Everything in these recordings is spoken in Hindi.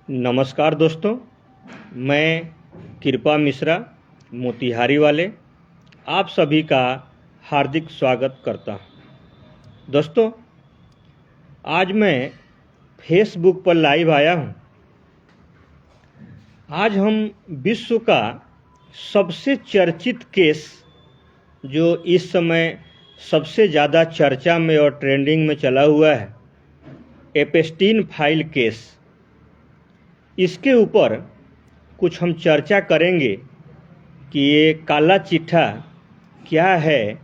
नमस्कार दोस्तों, मैं कृपा मिश्रा मोतिहारी वाले आप सभी का हार्दिक स्वागत करता हूं। दोस्तों, आज मैं फेसबुक पर लाइव आया हूं। आज हम विश्व का सबसे चर्चित केस, जो इस समय सबसे ज़्यादा चर्चा में और ट्रेंडिंग में चला हुआ है, एप्स्टीन फाइल केस, इसके ऊपर कुछ हम चर्चा करेंगे कि ये काला चिट्ठा क्या है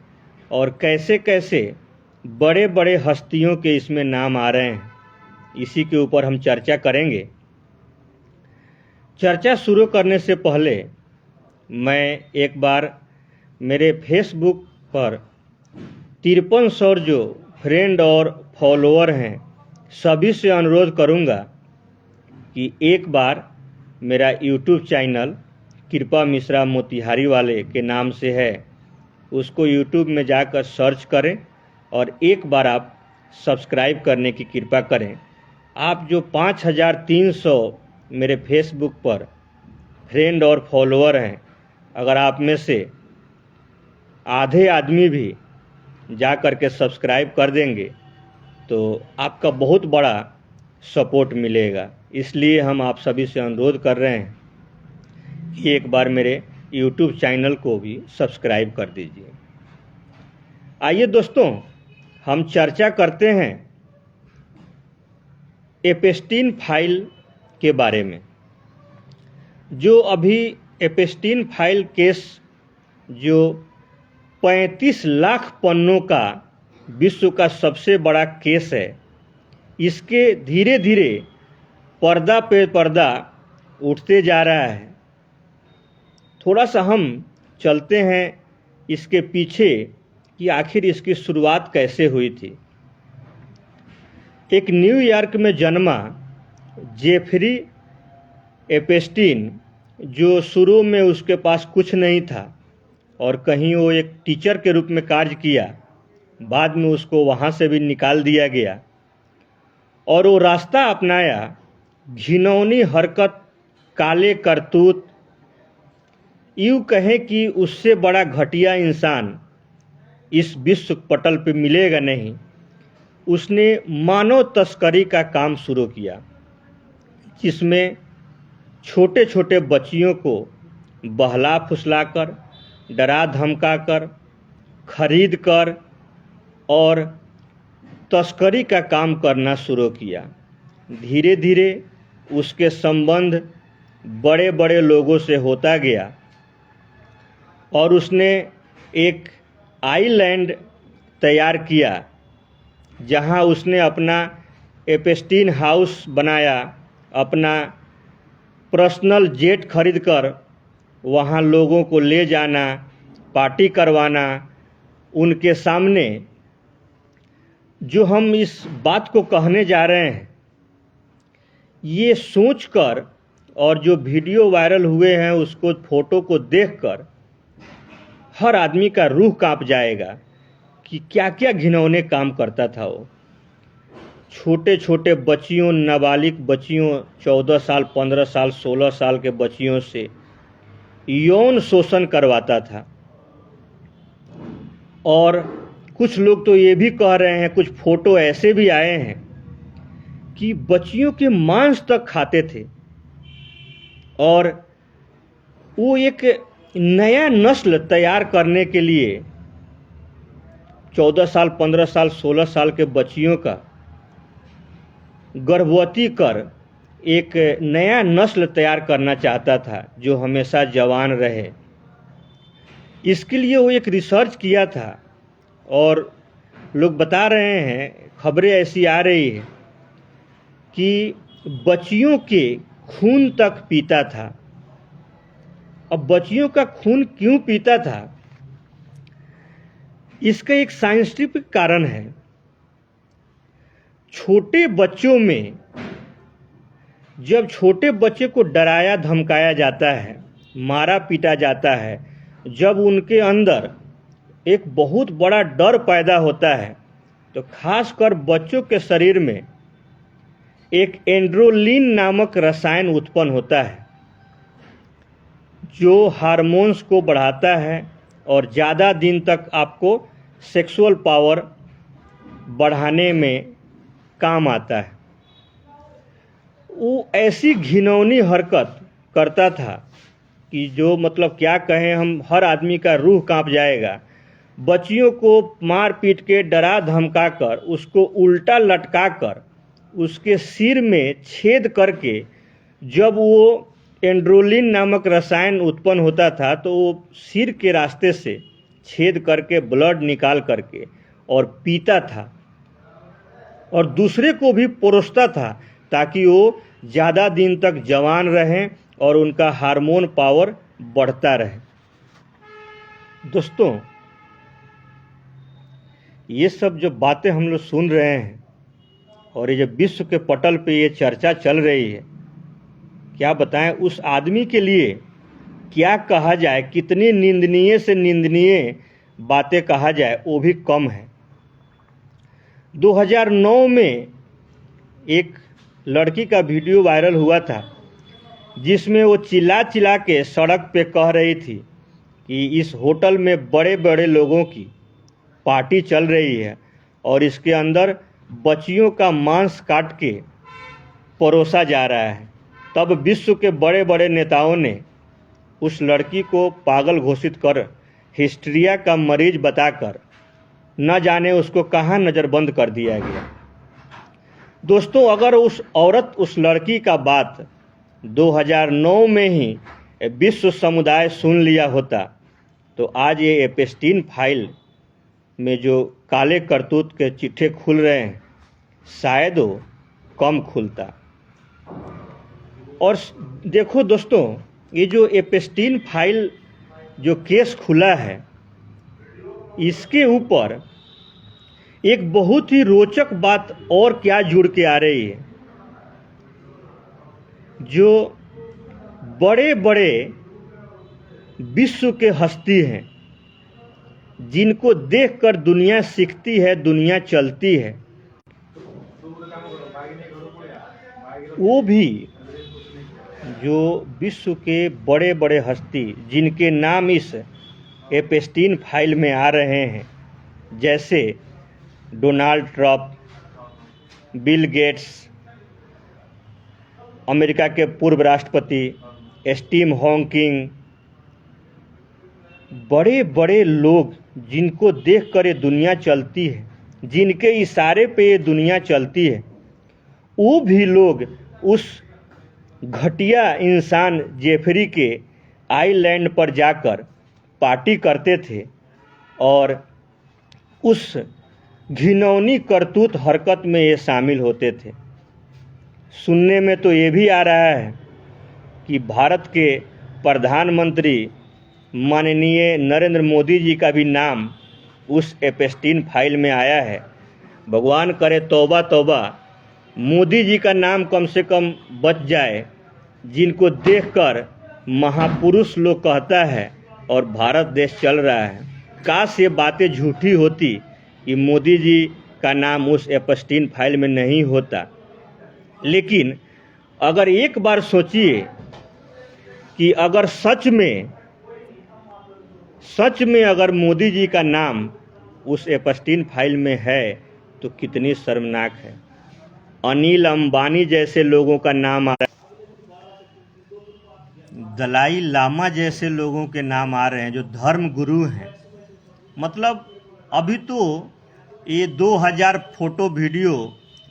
और कैसे कैसे बड़े बड़े हस्तियों के इसमें नाम आ रहे हैं। इसी के ऊपर हम चर्चा करेंगे। चर्चा शुरू करने से पहले मैं एक बार मेरे फेसबुक पर 5300 जो फ्रेंड और फॉलोअर हैं, सभी से अनुरोध करूंगा कि एक बार मेरा यूट्यूब चैनल कृपा मिश्रा मोतिहारी वाले के नाम से है, उसको यूट्यूब में जाकर सर्च करें और एक बार आप सब्सक्राइब करने की कृपा करें। आप जो 5300 मेरे फेसबुक पर फ्रेंड और फॉलोअर हैं, अगर आप में से आधे आदमी भी जा कर के सब्सक्राइब कर देंगे तो आपका बहुत बड़ा सपोर्ट मिलेगा। इसलिए हम आप सभी से अनुरोध कर रहे हैं कि एक बार मेरे YouTube चैनल को भी सब्सक्राइब कर दीजिए। आइए दोस्तों, हम चर्चा करते हैं एप्स्टीन फाइल के बारे में। जो अभी एप्स्टीन फाइल केस, जो 35 लाख पन्नों का विश्व का सबसे बड़ा केस है, इसके धीरे धीरे पर्दा पे पर्दा उठते जा रहा है। थोड़ा सा हम चलते हैं इसके पीछे कि आखिर इसकी शुरुआत कैसे हुई थी। एक न्यूयॉर्क में जन्मा जेफरी एप्स्टीन, जो शुरू में उसके पास कुछ नहीं था और कहीं वो एक टीचर के रूप में कार्य किया, बाद में उसको वहाँ से भी निकाल दिया गया और वो रास्ता अपनाया घिनौनी हरकत, काले करतूत। यूँ कहें कि उससे बड़ा घटिया इंसान इस विश्व पटल पे मिलेगा नहीं। उसने मानव तस्करी का काम शुरू किया, जिसमें छोटे छोटे बच्चियों को बहला फुसलाकर, डरा धमकाकर, खरीद कर और तस्करी का काम करना शुरू किया। धीरे धीरे उसके संबंध बड़े बड़े लोगों से होता गया और उसने एक आइलैंड तैयार किया, जहां उसने अपना एप्स्टीन हाउस बनाया, अपना पर्सनल जेट खरीदकर वहां लोगों को ले जाना, पार्टी करवाना। उनके सामने जो हम इस बात को कहने जा रहे हैं, ये सोचकर और जो वीडियो वायरल हुए हैं उसको, फोटो को देखकर हर आदमी का रूह कांप जाएगा कि क्या क्या घिनौने काम करता था वो। छोटे छोटे बच्चियों, नाबालिग बच्चियों, 14 साल, 15 साल, 16 साल के बच्चियों से यौन शोषण करवाता था। और कुछ लोग तो ये भी कह रहे हैं, कुछ फोटो ऐसे भी आए हैं कि बच्चियों के मांस तक खाते थे। और वो एक नया नस्ल तैयार करने के लिए 14 साल, 15 साल, 16 साल के बच्चियों का गर्भवती कर एक नया नस्ल तैयार करना चाहता था, जो हमेशा जवान रहे। इसके लिए वो एक रिसर्च किया था और लोग बता रहे हैं, खबरें ऐसी आ रही है कि बच्चियों के खून तक पीता था। अब बच्चियों का खून क्यों पीता था, इसका एक साइंटिफिक कारण है। छोटे बच्चों में जब छोटे बच्चे को डराया धमकाया जाता है, मारा पीटा जाता है, जब उनके अंदर एक बहुत बड़ा डर पैदा होता है, तो खासकर बच्चों के शरीर में एक एंड्रोलिन नामक रसायन उत्पन्न होता है जो हार्मोन्स को बढ़ाता है और ज़्यादा दिन तक आपको सेक्सुअल पावर बढ़ाने में काम आता है। वो ऐसी घिनौनी हरकत करता था कि जो मतलब क्या कहें, हम हर आदमी का रूह कांप जाएगा। बच्चियों को मार पीट के डरा धमका कर उसको उल्टा लटका कर उसके सिर में छेद करके जब वो एंड्रोलिन नामक रसायन उत्पन्न होता था तो वो सिर के रास्ते से छेद करके ब्लड निकाल करके और पीता था और दूसरे को भी परोसता था ताकि वो ज़्यादा दिन तक जवान रहें और उनका हार्मोन पावर बढ़ता रहे। दोस्तों, ये सब जो बातें हम लोग सुन रहे हैं और ये जो विश्व के पटल पे ये चर्चा चल रही है, क्या बताएं उस आदमी के लिए क्या कहा जाए, कितनी निंदनीय से निंदनीय बातें कहा जाए वो भी कम है। 2009 में एक लड़की का वीडियो वायरल हुआ था जिसमें वो चिल्ला चिल्ला के सड़क पे कह रही थी कि इस होटल में बड़े बड़े लोगों की पार्टी चल रही है और इसके अंदर बच्चियों का मांस काट के परोसा जा रहा है। तब विश्व के बड़े बड़े नेताओं ने उस लड़की को पागल घोषित कर हिस्ट्रिया का मरीज बताकर न जाने उसको कहाँ नज़रबंद कर दिया गया। दोस्तों, अगर उस औरत, उस लड़की का बात 2009 में ही विश्व समुदाय सुन लिया होता तो आज ये एपेस्टीन फाइल में जो काले करतूत के चिट्ठे खुल रहे हैं शायद वो कम खुलता। और देखो दोस्तों, ये जो एपेस्टीन फाइल जो केस खुला है इसके ऊपर एक बहुत ही रोचक बात और क्या जुड़ के आ रही है। जो बड़े बड़े विश्व के हस्ती हैं जिनको देखकर दुनिया सीखती है, दुनिया चलती है, वो भी जो विश्व के बड़े बड़े हस्ती जिनके नाम इस एपेस्टीन फाइल में आ रहे हैं, जैसे Donald Trump, Bill Gates, America के पूर्व राष्ट्रपति स्टीव हॉकिंग, बड़े बड़े लोग जिनको देखकर ये दुनिया चलती है, जिनके इशारे पे ये दुनिया चलती है, वो भी लोग उस घटिया इंसान जेफरी के आइलैंड पर जाकर पार्टी करते थे और उस घिनौनी करतूत हरकत में ये शामिल होते थे। सुनने में तो ये भी आ रहा है कि भारत के प्रधानमंत्री माननीय नरेंद्र मोदी जी का भी नाम उस एपेस्टीन फाइल में आया है। भगवान करे तौबा तौबा मोदी जी का नाम कम से कम बच जाए, जिनको देखकर महापुरुष लोग कहता है और भारत देश चल रहा है। काश ये बातें झूठी होती कि मोदी जी का नाम उस एपेस्टीन फाइल में नहीं होता। लेकिन अगर एक बार सोचिए कि अगर सच में अगर मोदी जी का नाम उस एपेस्टीन फाइल में है तो कितनी शर्मनाक है। अनिल अंबानी जैसे लोगों का नाम आ रहा है, दलाई लामा जैसे लोगों के नाम आ रहे हैं जो धर्म गुरु हैं। मतलब अभी तो ये 2000 फोटो वीडियो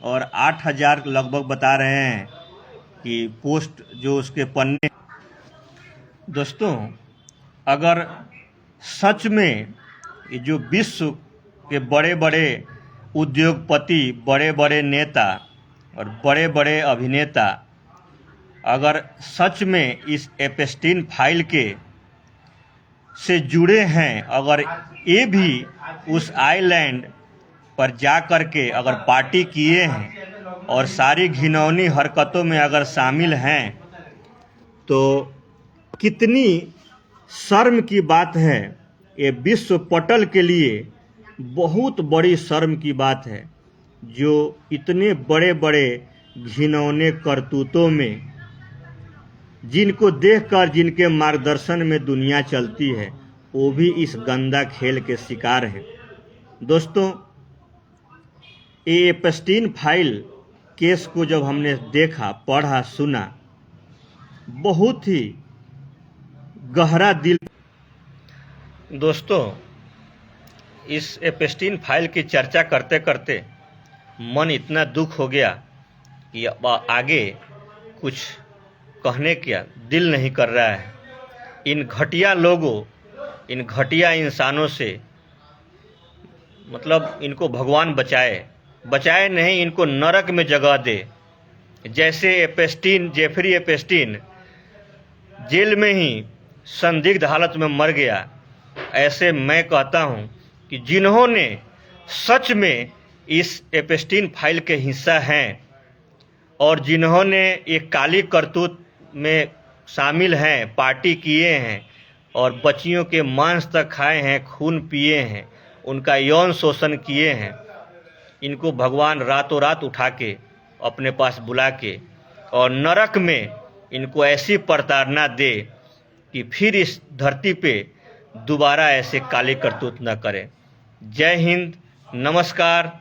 और 8000 लगभग बता रहे हैं कि पोस्ट जो उसके पन्ने। दोस्तों, अगर सच में ये जो विश्व के बड़े बड़े उद्योगपति, बड़े बड़े नेता और बड़े बड़े अभिनेता अगर सच में इस एपेस्टीन फाइल के से जुड़े हैं, अगर ये भी उस आइलैंड पर जा कर के अगर पार्टी किए हैं और सारी घिनौनी हरकतों में अगर शामिल हैं, तो कितनी शर्म की बात है। ये विश्व पटल के लिए बहुत बड़ी शर्म की बात है जो इतने बड़े बड़े घिनौने करतूतों में, जिनको देखकर जिनके मार्गदर्शन में दुनिया चलती है, वो भी इस गंदा खेल के शिकार हैं। दोस्तों, ये एप्स्टीन फाइल केस को जब हमने देखा, पढ़ा, सुना, बहुत ही गहरा दिल। दोस्तों, इस एप्स्टीन फाइल की चर्चा करते करते मन इतना दुख हो गया कि अब आगे कुछ कहने का दिल नहीं कर रहा है। इन घटिया लोगों, इन घटिया इंसानों से मतलब इनको भगवान बचाए नहीं, इनको नरक में जगह दे। जैसे जेफरी एप्स्टीन जेल में ही संदिग्ध हालत में मर गया, ऐसे मैं कहता हूं कि जिन्होंने सच में इस एप्स्टीन फाइल के हिस्सा हैं और जिन्होंने एक काली करतूत में शामिल हैं, पार्टी किए हैं और बच्चियों के मांस तक खाए हैं, खून पिए हैं, उनका यौन शोषण किए हैं, इनको भगवान रातों रात उठा के अपने पास बुला के और नरक में इनको ऐसी प्रताड़ना दे कि फिर इस धरती पे दोबारा ऐसे काली करतूत न करें। जय हिंद, नमस्कार।